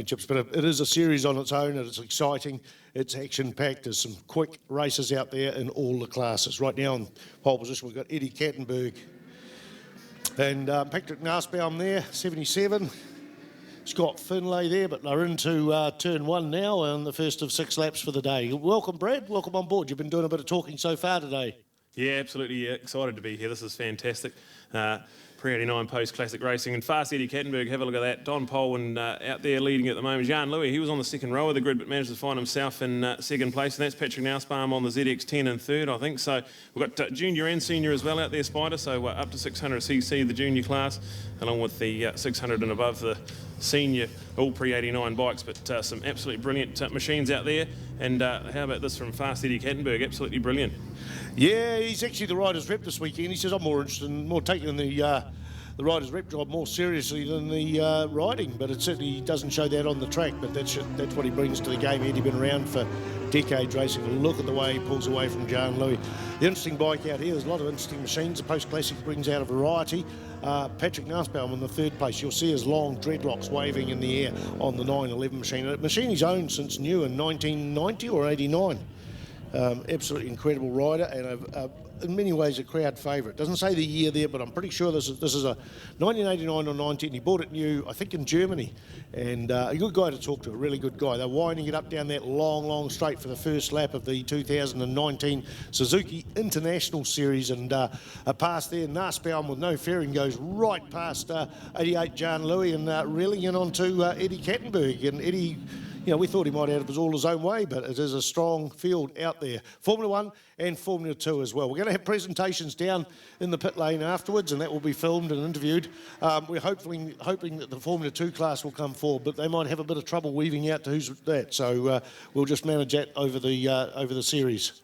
championships, but it is a series on its own, and it's exciting. It's action-packed. There's some quick races out there in all the classes. Right now in pole position, we've got Eddie Kattenberg and Patrick Nussbaum there, 77. Scott Finlay there, but they're into turn 1 now and the first of 6 laps for the day. Welcome, Brad. Welcome on board. You've been doing a bit of talking so far today. Yeah, absolutely. Yeah, excited to be here. This is fantastic. Pre-89 post-classic racing. And fast Eddie Kattenberg, have a look at that. Don Polwin out there leading at the moment. Jean Louis, he was on the second row of the grid, but managed to find himself in second place. And that's Patrick Nussbaum on the ZX10 in third, I think. So we've got junior and senior as well out there, Spider. So up to 600cc, the junior class, along with the 600 and above, the senior, all pre-89 bikes, but some absolutely brilliant machines out there. And how about this from fast Eddie Kattenberg? Absolutely brilliant. Yeah, he's actually the riders' rep this weekend. He says, I'm more interested in taking the riders' rep job more seriously than the riding, but it certainly doesn't show that on the track, but that's what he brings to the game. Eddie been around for decades racing. Look at the way he pulls away from Jean Louis. The interesting bike out here, there's a lot of interesting machines. The post-classic brings out a variety. Patrick Nussbaum in the third place. You'll see his long dreadlocks waving in the air on the 911 machine. A machine he's owned since new in 1990 or 89. Absolutely incredible rider, and in many ways a crowd favourite. Doesn't say the year there, but I'm pretty sure this is a 1989 or 19. He bought it new, I think, in Germany, and a good guy to talk to, a really good guy. They're winding it up down that long straight for the first lap of the 2019 Suzuki International Series, and a pass there. Nussbaum with no fairing goes right past 88 Jean Louis and reeling in onto Eddie Kattenberg, and Eddie, you know, we thought he might have all his own way, but it is a strong field out there. Formula 1 and Formula 2 as well. We're going to have presentations down in the pit lane afterwards, and that will be filmed and interviewed. We're hoping that the Formula 2 class will come forward, but they might have a bit of trouble weaving out to who's that. So we'll just manage that over the series.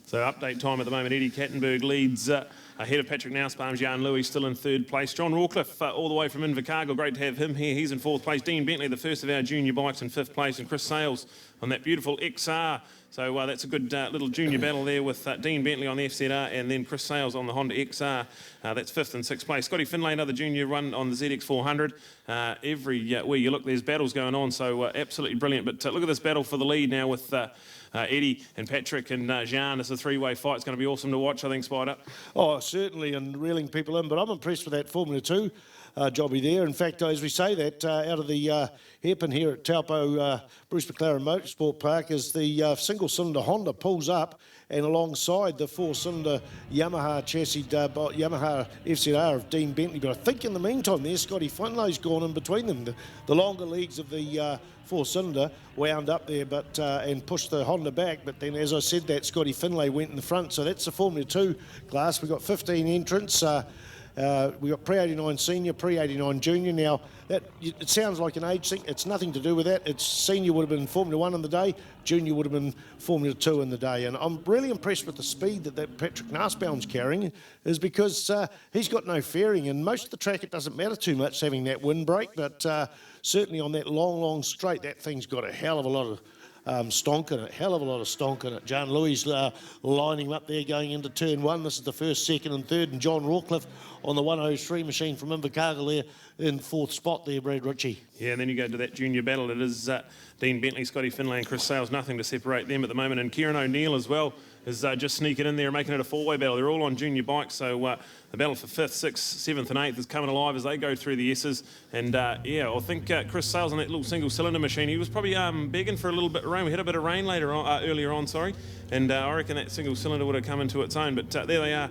So update time at the moment, Eddie Kattenberg leads ahead of Patrick Nussbaum. Jean Louis still in third place. John Rawcliffe all the way from Invercargill, great to have him here. He's in fourth place. Dean Bentley, the first of our junior bikes, in fifth place. And Chris Sales on that beautiful XR. So that's a good little junior battle there with Dean Bentley on the FZR and then Chris Sales on the Honda XR. That's fifth and sixth place. Scotty Finlay, another junior run on the ZX400. Everywhere you look, there's battles going on, so absolutely brilliant. But look at this battle for the lead now with Eddie and Patrick and Jean. It's a three-way fight. It's going to be awesome to watch, I think, Spider. Oh, certainly, and reeling people in. But I'm impressed with that Formula 2 jobby there. In fact, as we say that, out of the hairpin here at Taupo Bruce McLaren Motorsport Park, as the single-cylinder Honda pulls up, and alongside the four-cylinder Yamaha chassis, Yamaha FZR of Dean Bentley. But I think in the meantime there, Scotty Finlay's gone in between them. The longer legs of the four-cylinder wound up there and pushed the Honda back. But then, as I said, that Scotty Finlay went in the front. So that's the Formula 2 class. We've got 15 entrants. We've got pre-89 senior, pre-89 junior. Now, it sounds like an age thing. It's nothing to do with that. It's senior would have been Formula 1 in the day, junior would have been Formula 2 in the day. And I'm really impressed with the speed that Patrick Nussbaum's carrying, is because he's got no fairing. And most of the track, it doesn't matter too much having that windbreak, but certainly on that long straight, that thing's got a hell of a lot of stonk in it, hell of a lot of stonk in it. Jean Louis lining up there going into turn 1. This is the first, second and third, and John Rawcliffe on the 103 machine from Invercargill there in fourth spot there, Brad Ritchie. Yeah, and then you go to that junior battle. It is Dean Bentley, Scotty Finlay and Chris Sales. Nothing to separate them at the moment. And Kieran O'Neill as well is just sneaking in there and making it a four-way battle. They're all on junior bikes, so the battle for 5th, 6th, 7th and 8th is coming alive as they go through the S's. And yeah, I think Chris Sales on that little single-cylinder machine, he was probably begging for a little bit of rain. We had a bit of rain earlier on, and I reckon that single-cylinder would have come into its own. But there they are,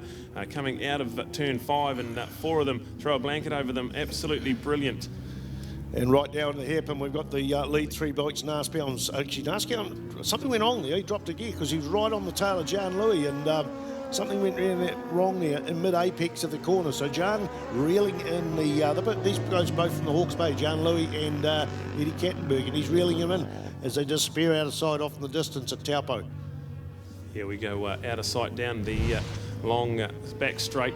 coming out of turn 5, and 4 of them throw a blanket over them. Absolutely brilliant. And right down the hairpin, we've got the lead 3 bikes. Nussbaum's actually, something went on there. He dropped a gear because he was right on the tail of Jean Louis, and something went wrong there in mid-apex of the corner. So Jean reeling in these guys both from the Hawke's Bay, Jean Louis and Eddie Kattenberg, and he's reeling them in as they disappear out of sight off in the distance at Taupo. Here we go out of sight down the long back straight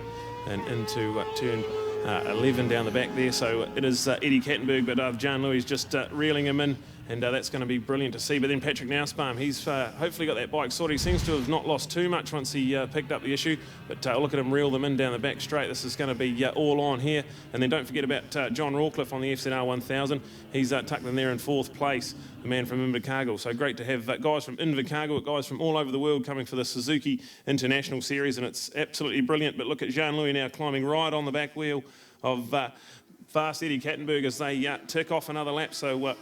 and into turn 11 down the back there. So it is Eddie Kattenberg, but Jan Louis just reeling him in. And that's going to be brilliant to see. But then Patrick Nausbaum, he's hopefully got that bike sorted. He seems to have not lost too much once he picked up the issue. But look at him reel them in down the back straight. This is going to be all on here. And then don't forget about John Rawcliffe on the FZR 1000. He's tucked in there in 4th place, the man from Invercargill. So great to have guys from Invercargill, guys from all over the world coming for the Suzuki International Series. And it's absolutely brilliant. But look at Jean Louis now climbing right on the back wheel of fast Eddie Kattenberg as they tick off another lap. So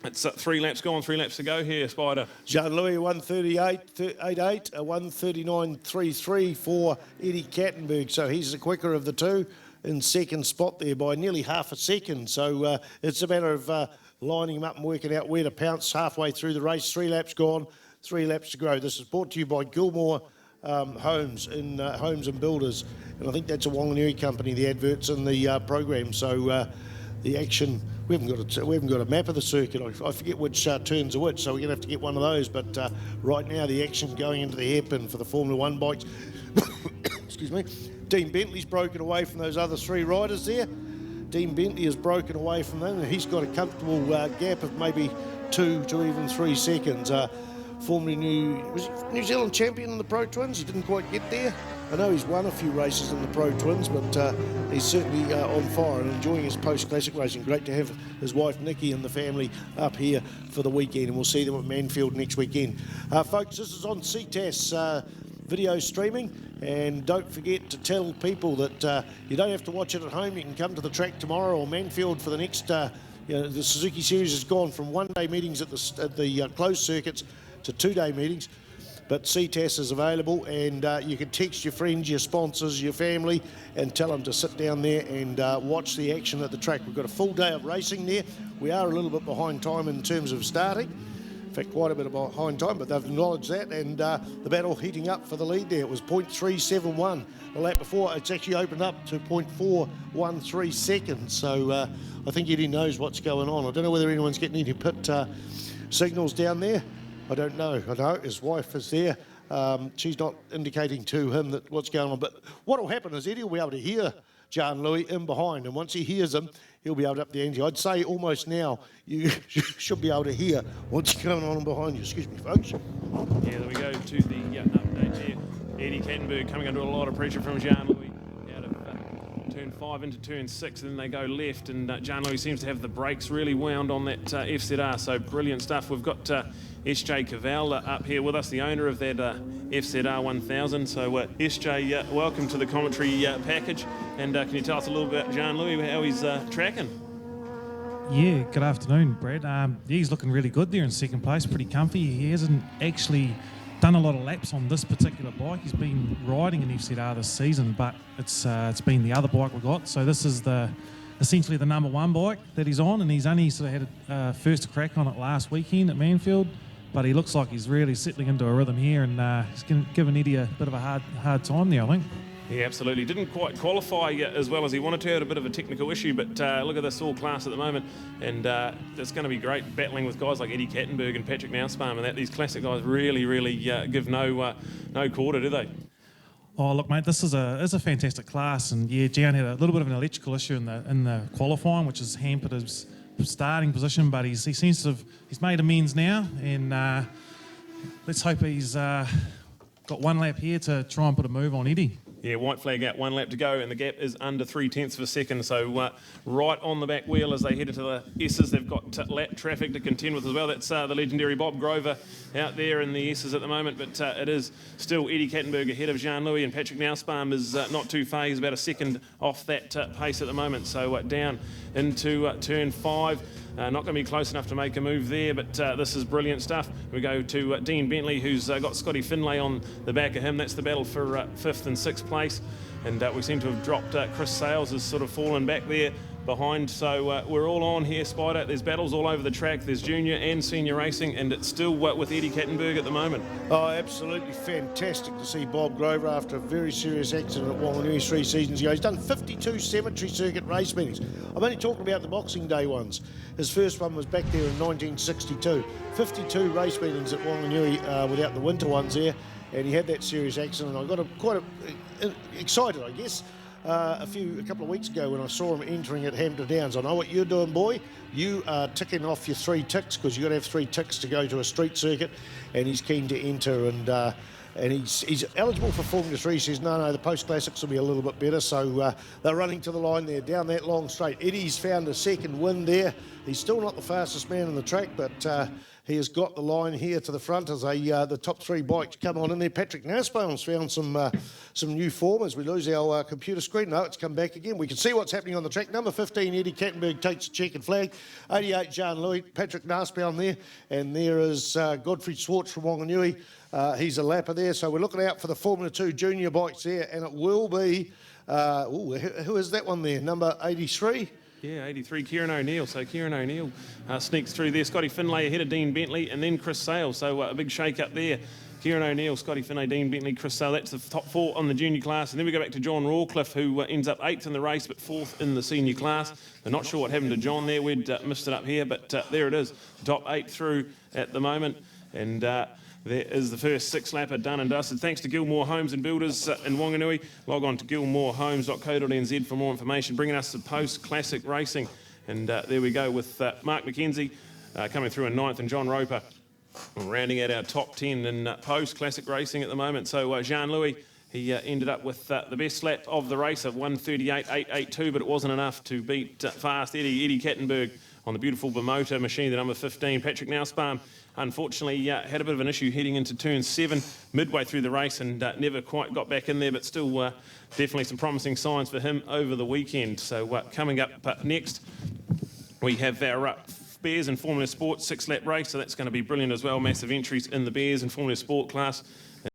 it's 3 laps gone, 3 laps to go here, Spider. Jean-Louis 138.88, 139.33 for Eddie Kattenberg. So he's the quicker of the two in second spot there by nearly half a second. So it's a matter of lining him up and working out where to pounce halfway through the race. 3 laps gone, 3 laps to go. This is brought to you by Gilmore Homes and Builders. And I think that's a Wanganui company, the adverts in the program. So the action... We haven't got a map of the circuit. I forget which turns are which, so we're going to have to get one of those. But right now, the action going into the hairpin for the Formula 1 bikes. Excuse me. Dean Bentley's broken away from those other 3 riders there. Dean Bentley has broken away from them, and he's got a comfortable gap of maybe 2 to even 3 seconds. Formerly New Zealand champion in the Pro Twins. He didn't quite get there. I know he's won a few races in the Pro Twins, but he's certainly on fire and enjoying his post-classic racing. Great to have his wife Nikki and the family up here for the weekend, and we'll see them at Manfield next weekend. Folks, this is on Ctas video streaming, and don't forget to tell people that you don't have to watch it at home. You can come to the track tomorrow or Manfield for the next... the Suzuki Series has gone from 1-day meetings at the closed circuits to 2-day meetings. But Ctas is available, and you can text your friends, your sponsors, your family, and tell them to sit down there and watch the action at the track. We've got a full day of racing there. We are a little bit behind time in terms of starting. In fact, quite a bit behind time, but they've acknowledged that, and the battle heating up for the lead there. It was 0.371 the lap before. It's actually opened up to 0.413 seconds. So I think Eddie knows what's going on. I don't know whether anyone's getting any pit signals down there. I don't know. I know his wife is there. She's not indicating to him that what's going on. But what will happen is Eddie will be able to hear Jean Louis in behind. And once he hears him, he'll be able to up the ante. I'd say almost now you should be able to hear what's going on behind you. Excuse me, folks. Yeah, there we go to the update here. Eddie Kattenberg coming under a lot of pressure from Jean Louis out of turn 5 into turn 6. And then they go left. And Jean Louis seems to have the brakes really wound on that FZR. So brilliant stuff. We've got... SJ Cavell up here with us, the owner of that FZR 1000. So SJ, welcome to the commentary package. And can you tell us a little bit about Jean Louis, how he's tracking? Yeah, good afternoon, Brad. Yeah, he's looking really good there in second place, pretty comfy. He hasn't actually done a lot of laps on this particular bike. He's been riding an FZR this season, but it's been the other bike we got. So this is essentially the number 1 bike that he's on, and he's only sort of had first crack on it last weekend at Manfield. But he looks like he's really settling into a rhythm here, and he's giving Eddie a bit of a hard time there, I think. Yeah, absolutely. Didn't quite qualify as well as he wanted to. Had a bit of a technical issue, but look at this all class at the moment, and it's going to be great battling with guys like Eddie Kattenberg and Patrick Nausbaum, and these classic guys really give no quarter, do they? Oh, look, mate, this is a fantastic class, and yeah, Jan had a little bit of an electrical issue in the qualifying, which has hampered his starting position, but he seems to have made amends now, and let's hope he's got 1 lap here to try and put a move on Eddie. Yeah, white flag out, 1 lap to go, and the gap is under 0.3 of a second. So right on the back wheel as they head into the S's. They've got lap traffic to contend with as well. That's the legendary Bob Grover out there in the S's at the moment, but it is still Eddie Kattenberg ahead of Jean Louis, and Patrick Nausbaum is not too far. He's about a second off that pace at the moment. So down into turn 5. Not going to be close enough to make a move there, but this is brilliant stuff. We go to Dean Bentley, who's got Scotty Finlay on the back of him. That's the battle for 5th and 6th place. And we seem to have dropped Chris Sales, has sort of fallen back there behind. So we're all on here, Spider. There's battles all over the track. There's junior and senior racing, and it's still with Eddie Kattenberg at the moment. Oh, absolutely fantastic to see Bob Grover after a very serious accident at Wanganui 3 seasons ago. He's done 52 cemetery circuit race meetings. I'm only talking about the Boxing Day ones. His first one was back there in 1962. 52 race meetings at Wanganui without the winter ones there, and he had that serious accident. I got quite excited, I guess. a couple of weeks ago when I saw him entering at Hampton Downs. I know what you're doing, boy. You are ticking off your 3 ticks because you've got to have 3 ticks to go to a street circuit, and he's keen to enter, and he's eligible for Formula 3. He says, no, the Post Classics will be a little bit better. So they're running to the line there, down that long straight. Eddie's found a second win there. He's still not the fastest man on the track, but he has got the line here to the front as the top 3 bikes come on in there. Patrick Nussbaum's found some new form as we lose our computer screen. No, it's come back again. We can see what's happening on the track. Number 15, Eddie Kattenberg takes a checkered flag. 88, Jean-Louis, Patrick Nussbaum there. And there is Godfrey Swartz from Wanganui. He's a lapper there. So we're looking out for the Formula 2 junior bikes there. And it will be, who is that one there? Number 83? Yeah, 83, Kieran O'Neill. So Kieran O'Neill sneaks through there. Scotty Finlay ahead of Dean Bentley and then Chris Sale. So a big shake-up there. Kieran O'Neill, Scotty Finlay, Dean Bentley, Chris Sale. That's the top 4 on the junior class. And then we go back to John Rawcliffe, who ends up 8th in the race but 4th in the senior class. They're not sure what happened to John there. We'd missed it up here, but there it is. Top 8 through at the moment. And there is the first 6-lapper done and dusted. Thanks to Gilmore Homes and Builders in Wanganui. Log on to gilmorehomes.co.nz for more information. Bringing us the Post Classic Racing. And there we go with Mark McKenzie coming through in 9th and John Roper rounding out our top 10 in Post Classic Racing at the moment. So Jean-Louis, he ended up with the best lap of the race of 1:38.882, but it wasn't enough to beat fast Eddie Kattenberg on the beautiful Bimota machine, the number 15. Patrick Nussbaum, unfortunately, had a bit of an issue heading into turn 7 midway through the race and never quite got back in there, but still definitely some promising signs for him over the weekend. So coming up next, we have our Bears and Formula Sport 6-lap race, so that's going to be brilliant as well. Massive entries in the Bears and Formula Sport class.